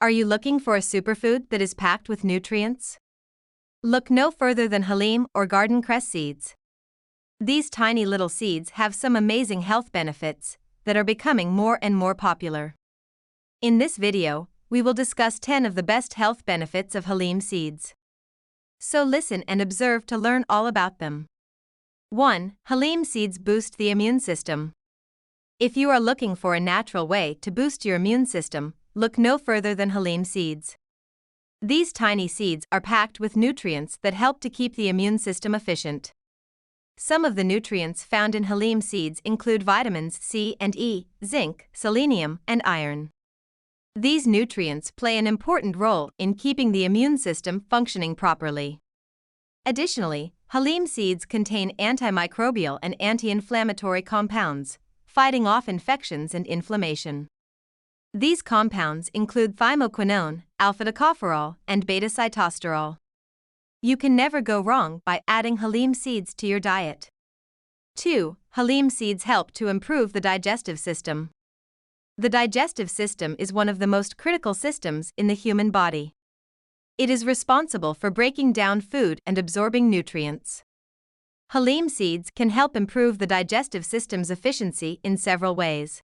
Are you looking for a superfood that is packed with nutrients? Look no further than Halim or garden cress seeds. These tiny little seeds have some amazing health benefits that are becoming more and more popular. In this video, we will discuss 10 of the best health benefits of Halim seeds. So listen and observe to learn all about them. 1. Halim seeds boost the immune system. If you are looking for a natural way to boost your immune system, look no further than Halim seeds. These tiny seeds are packed with nutrients that help to keep the immune system efficient. Some of the nutrients found in Halim seeds include vitamins C and E, zinc, selenium, and iron. These nutrients play an important role in keeping the immune system functioning properly. Additionally, Halim seeds contain antimicrobial and anti-inflammatory compounds, fighting off infections and inflammation. These compounds include thymoquinone, alpha-tocopherol, and beta-sitosterol. You can never go wrong by adding Halim seeds to your diet. 2. Halim seeds help to improve the digestive system. The digestive system is one of the most critical systems in the human body. It is responsible for breaking down food and absorbing nutrients. Halim seeds can help improve the digestive system's efficiency in several ways.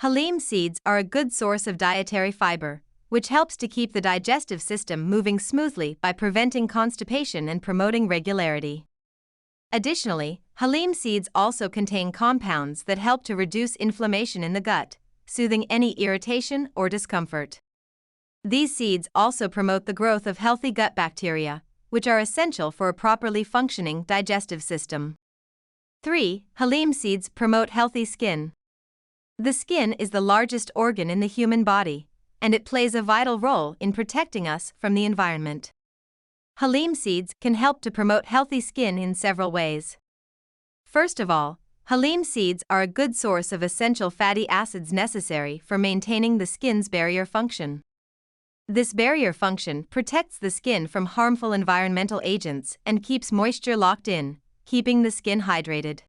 Halim seeds are a good source of dietary fiber, which helps to keep the digestive system moving smoothly by preventing constipation and promoting regularity. Additionally, Halim seeds also contain compounds that help to reduce inflammation in the gut, soothing any irritation or discomfort. These seeds also promote the growth of healthy gut bacteria, which are essential for a properly functioning digestive system. 3. Halim seeds promote healthy skin. The skin is the largest organ in the human body, and it plays a vital role in protecting us from the environment. Halim seeds can help to promote healthy skin in several ways. First of all, Halim seeds are a good source of essential fatty acids necessary for maintaining the skin's barrier function. This barrier function protects the skin from harmful environmental agents and keeps moisture locked in, keeping the skin hydrated.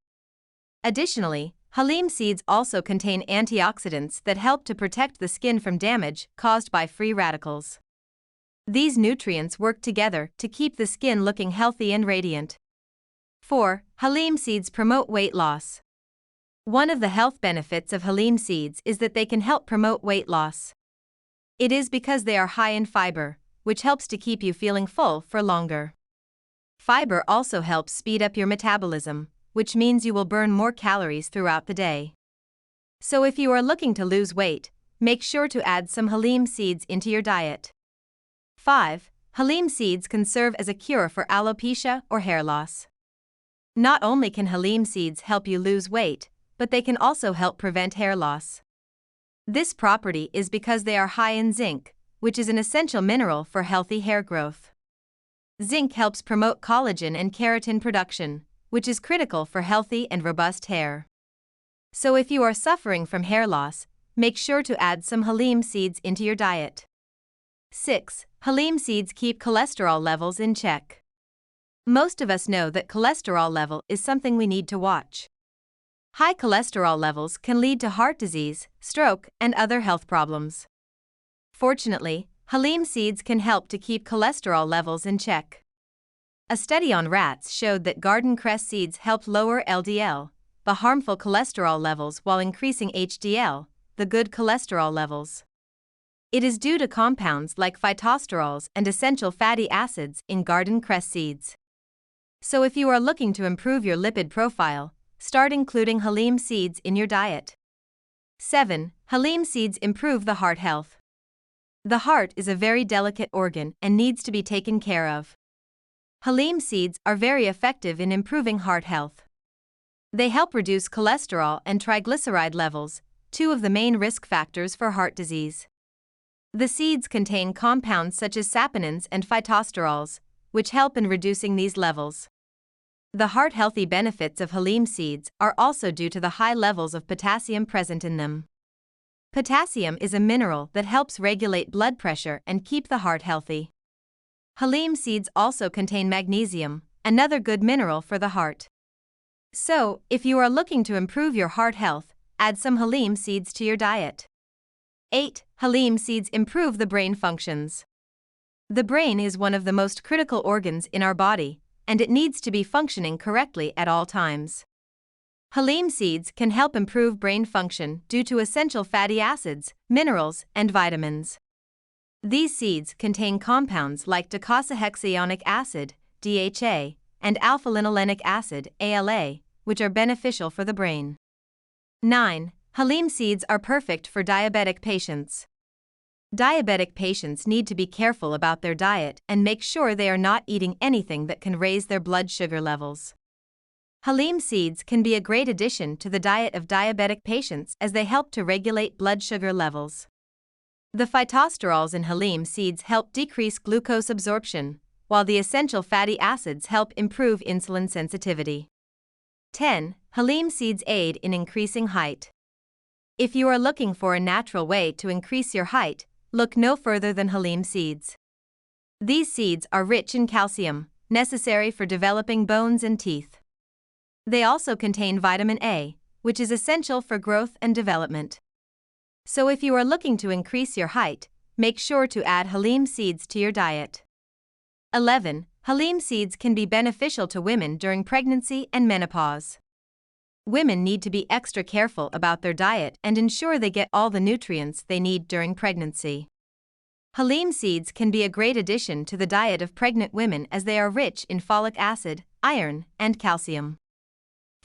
Additionally, Halim seeds also contain antioxidants that help to protect the skin from damage caused by free radicals. These nutrients work together to keep the skin looking healthy and radiant. 4. Halim seeds promote weight loss. One of the health benefits of Halim seeds is that they can help promote weight loss. It is because they are high in fiber, which helps to keep you feeling full for longer. Fiber also helps speed up your metabolism, which means you will burn more calories throughout the day. So if you are looking to lose weight, make sure to add some Halim seeds into your diet. 5. Halim seeds can serve as a cure for alopecia or hair loss. Not only can Halim seeds help you lose weight, but they can also help prevent hair loss. This property is because they are high in zinc, which is an essential mineral for healthy hair growth. Zinc helps promote collagen and keratin production, which is critical for healthy and robust hair. So if you are suffering from hair loss, make sure to add some Halim seeds into your diet. 6. Halim seeds keep cholesterol levels in check. Most of us know that cholesterol level is something we need to watch. High cholesterol levels can lead to heart disease, stroke, and other health problems. Fortunately, Halim seeds can help to keep cholesterol levels in check. A study on rats showed that garden cress seeds helped lower LDL, the harmful cholesterol levels, while increasing HDL, the good cholesterol levels. It is due to compounds like phytosterols and essential fatty acids in garden cress seeds. So if you are looking to improve your lipid profile, start including Halim seeds in your diet. 7. Halim seeds improve the heart health. The heart is a very delicate organ and needs to be taken care of. Halim seeds are very effective in improving heart health. They help reduce cholesterol and triglyceride levels, two of the main risk factors for heart disease. The seeds contain compounds such as saponins and phytosterols, which help in reducing these levels. The heart-healthy benefits of Halim seeds are also due to the high levels of potassium present in them. Potassium is a mineral that helps regulate blood pressure and keep the heart healthy. Halim seeds also contain magnesium, another good mineral for the heart. So, if you are looking to improve your heart health, add some Halim seeds to your diet. 8. Halim seeds improve the brain functions. The brain is one of the most critical organs in our body, and it needs to be functioning correctly at all times. Halim seeds can help improve brain function due to essential fatty acids, minerals, and vitamins. These seeds contain compounds like docosahexaenoic acid, DHA, and alpha-linolenic acid, ALA, which are beneficial for the brain. 9. Halim seeds are perfect for diabetic patients. Diabetic patients need to be careful about their diet and make sure they are not eating anything that can raise their blood sugar levels. Halim seeds can be a great addition to the diet of diabetic patients as they help to regulate blood sugar levels. The phytosterols in Halim seeds help decrease glucose absorption, while the essential fatty acids help improve insulin sensitivity. 10. Halim seeds aid in increasing height. If you are looking for a natural way to increase your height, look no further than Halim seeds. These seeds are rich in calcium, necessary for developing bones and teeth. They also contain vitamin A, which is essential for growth and development. So if you are looking to increase your height, make sure to add Halim seeds to your diet. 11. Halim seeds can be beneficial to women during pregnancy and menopause. Women need to be extra careful about their diet and ensure they get all the nutrients they need during pregnancy. Halim seeds can be a great addition to the diet of pregnant women as they are rich in folic acid, iron, and calcium.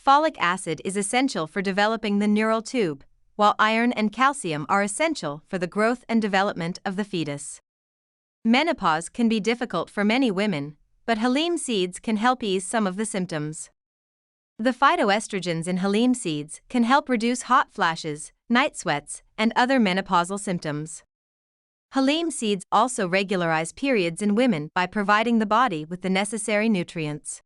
Folic acid is essential for developing the neural tube, while iron and calcium are essential for the growth and development of the fetus. Menopause can be difficult for many women, but Halim seeds can help ease some of the symptoms. The phytoestrogens in Halim seeds can help reduce hot flashes, night sweats, and other menopausal symptoms. Halim seeds also regularize periods in women by providing the body with the necessary nutrients.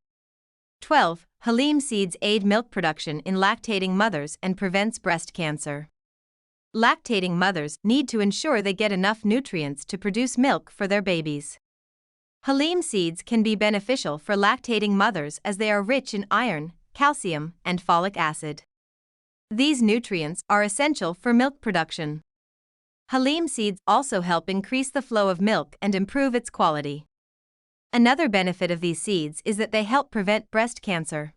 12. Halim seeds aid milk production in lactating mothers and prevents breast cancer. Lactating mothers need to ensure they get enough nutrients to produce milk for their babies. Halim seeds can be beneficial for lactating mothers as they are rich in iron, calcium, and folic acid. These nutrients are essential for milk production. Halim seeds also help increase the flow of milk and improve its quality. Another benefit of these seeds is that they help prevent breast cancer.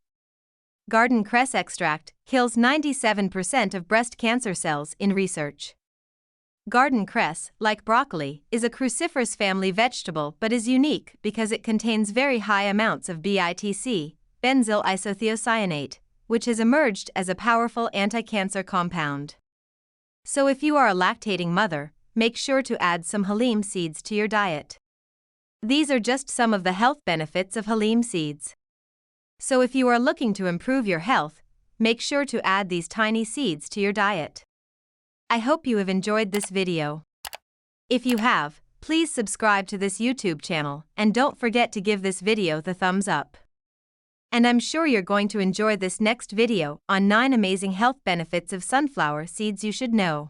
Garden cress extract kills 97% of breast cancer cells in research. Garden cress, like broccoli, is a cruciferous family vegetable but is unique because it contains very high amounts of BITC, benzyl isothiocyanate, which has emerged as a powerful anti-cancer compound. So if you are a lactating mother, make sure to add some Halim seeds to your diet. These are just some of the health benefits of Halim seeds. So if you are looking to improve your health, make sure to add these tiny seeds to your diet. I hope you have enjoyed this video. If you have, please subscribe to this YouTube channel and don't forget to give this video the thumbs up. And I'm sure you're going to enjoy this next video on 9 amazing health benefits of sunflower seeds you should know.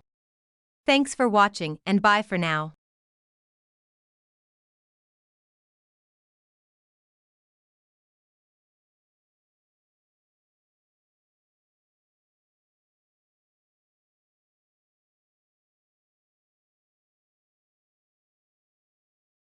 Thanks for watching and bye for now.